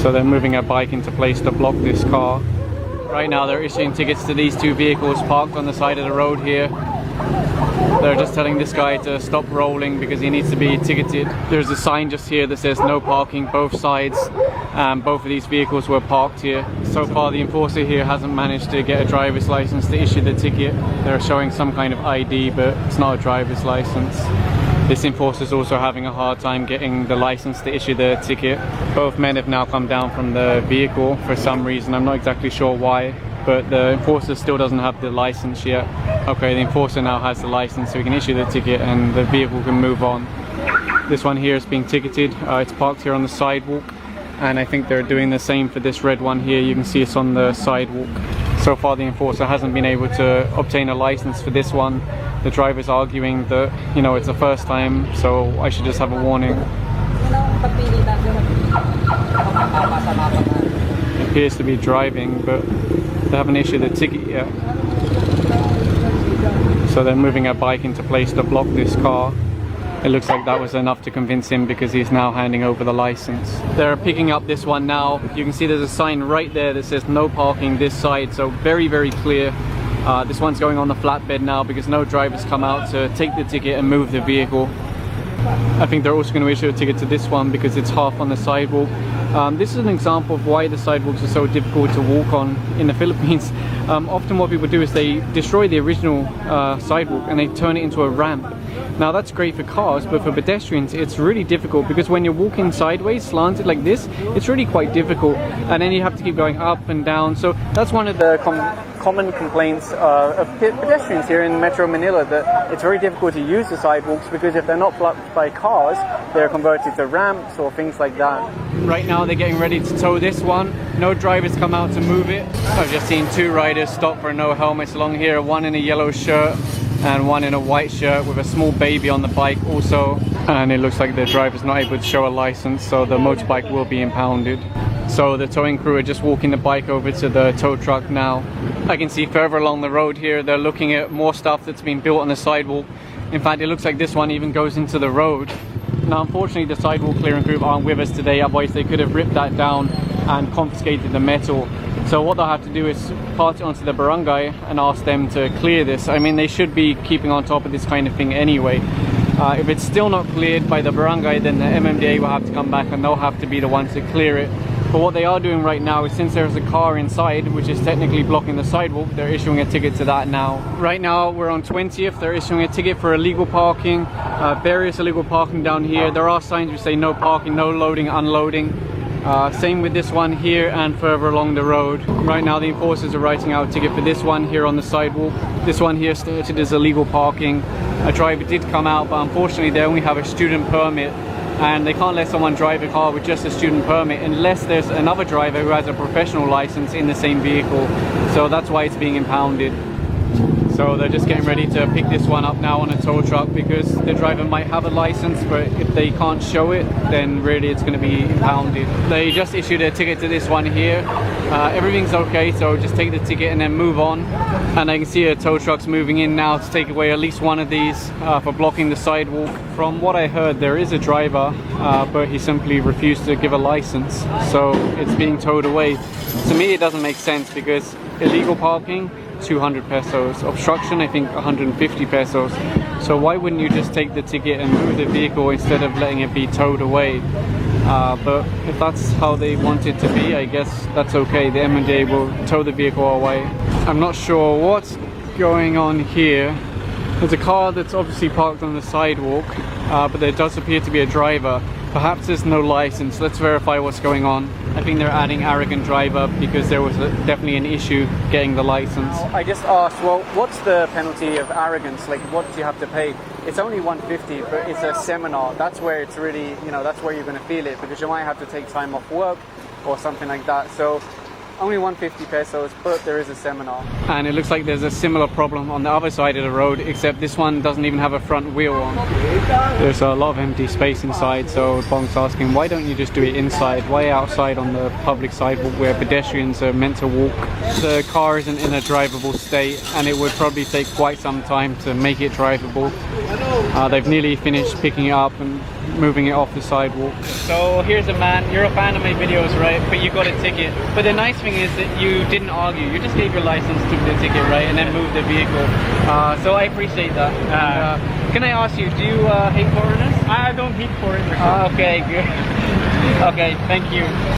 So they're moving a bike into place to block this car. Right now they're issuing tickets to these two vehicles parked on the side of the road here. They're just telling this guy to stop rolling because he needs to be ticketed. There's a sign just here that says no parking both sides. Both of these vehicles were parked here. So far the enforcer here hasn't managed to get a driver's license to issue the ticket. They're showing some kind of ID, but it's not a driver's license. This enforcer is also having a hard time getting the license to issue the ticket. Both men have now come down from the vehicle for some reason. I'm not exactly sure why, but the enforcer still doesn't have the license yet. Okay, the enforcer now has the license, so he can issue the ticket and the vehicle can move on. This one here is being ticketed. It's parked here on the sidewalk, and I think they're doing the same for this red one here. You can see it's on the sidewalk. So far the enforcer hasn't been able to obtain a license for this one. The driver's arguing that, you know, it's the first time, so I should just have a warning. It appears to be driving, but they haven't issued a ticket yet. So they're moving a bike into place to block this car. It looks like that was enough to convince him because he's now handing over the license. They're picking up this one now. You can see there's a sign right there that says no parking this side, so very, very clear. This one's going on the flatbed now because no drivers come out to take the ticket and move the vehicle. I think they're also going to issue a ticket to this one because it's half on the sidewalk. This is an example of why the sidewalks are so difficult to walk on in the Philippines. Often what people do is they destroy the original sidewalk and they turn it into a ramp. Now that's great for cars, but for pedestrians it's really difficult because when you're walking sideways, slanted like this, it's really quite difficult, and then you have to keep going up and down. So that's one of the common complaints of pedestrians here in Metro Manila, that it's very difficult to use the sidewalks because if they're not blocked by cars, they're converted to ramps or things like that. Right now they're getting ready to tow this one. No drivers come out to move it. I've just seen two riders stop for no helmets along here, one in a yellow shirt and one in a white shirt with a small baby on the bike also, and it looks like the driver's not able to show a license, so the motorbike will be impounded. So the towing crew are just walking the bike over to the tow truck now. I can see further along the road here they're looking at more stuff that's been built on the sidewalk. In fact, it looks like this one even goes into the road. Now unfortunately the sidewalk clearing group aren't with us today, otherwise they could have ripped that down and confiscated the metal. So what they'll have to do is pass it onto the barangay and ask them to clear this. I mean, they should be keeping on top of this kind of thing anyway. If it's still not cleared by the barangay, then the MMDA will have to come back and they'll have to be the ones to clear it. But what they are doing right now is, since there's a car inside which is technically blocking the sidewalk, they're issuing a ticket to that now. Right now we're on 20th, they're issuing a ticket for illegal parking, various illegal parking down here. There are signs which say no parking, no loading, unloading. Same with this one here and further along the road. Right now the enforcers are writing out a ticket for this one here on the sidewalk. This one here stated as illegal parking. A driver did come out, but unfortunately they only have a student permit, and they can't let someone drive a car with just a student permit unless there's another driver who has a professional license in the same vehicle. So that's why it's being impounded. So they're just getting ready to pick this one up now on a tow truck because the driver might have a license, but if they can't show it, then really it's going to be impounded. They just issued a ticket to this one here. Everything's okay, so just take the ticket and then move on. And I can see a tow truck's moving in now to take away at least one of these for blocking the sidewalk. From what I heard, there is a driver, but he simply refused to give a license, so it's being towed away. To me it doesn't make sense because illegal parking, 200 pesos. Obstruction, I think 150 pesos. So why wouldn't you just take the ticket and move the vehicle instead of letting it be towed away? But if that's how they want it to be, I guess that's okay. The MMDA will tow the vehicle away. I'm not sure what's going on here. There's a car that's obviously parked on the sidewalk, but there does appear to be a driver. Perhaps there's no license. Let's verify what's going on. I think they're adding arrogant driver because there was definitely an issue getting the license. I just asked, well, what's the penalty of arrogance? Like, what do you have to pay? It's only 150, but it's a seminar. That's where it's really, you know, that's where you're going to feel it, because you might have to take time off work or something like that. So only 150 pesos, but there is a seminar. And it looks like there's a similar problem on the other side of the road, except this one doesn't even have a front wheel on. There's a lot of empty space inside, so Bong's asking, why don't you just do it inside? Why outside on the public sidewalk where pedestrians are meant to walk? The car isn't in a drivable state, and it would probably take quite some time to make it drivable. They've nearly finished picking it up, and moving it off the sidewalk. So here's a man, you're a fan of my videos, right? But you got a ticket. But the nice thing is that you didn't argue. You just gave your license, took the ticket, right? And then moved the vehicle. So I appreciate that. Can I ask you, do you hate foreigners? I don't hate foreigners. Okay, good. Okay, thank you.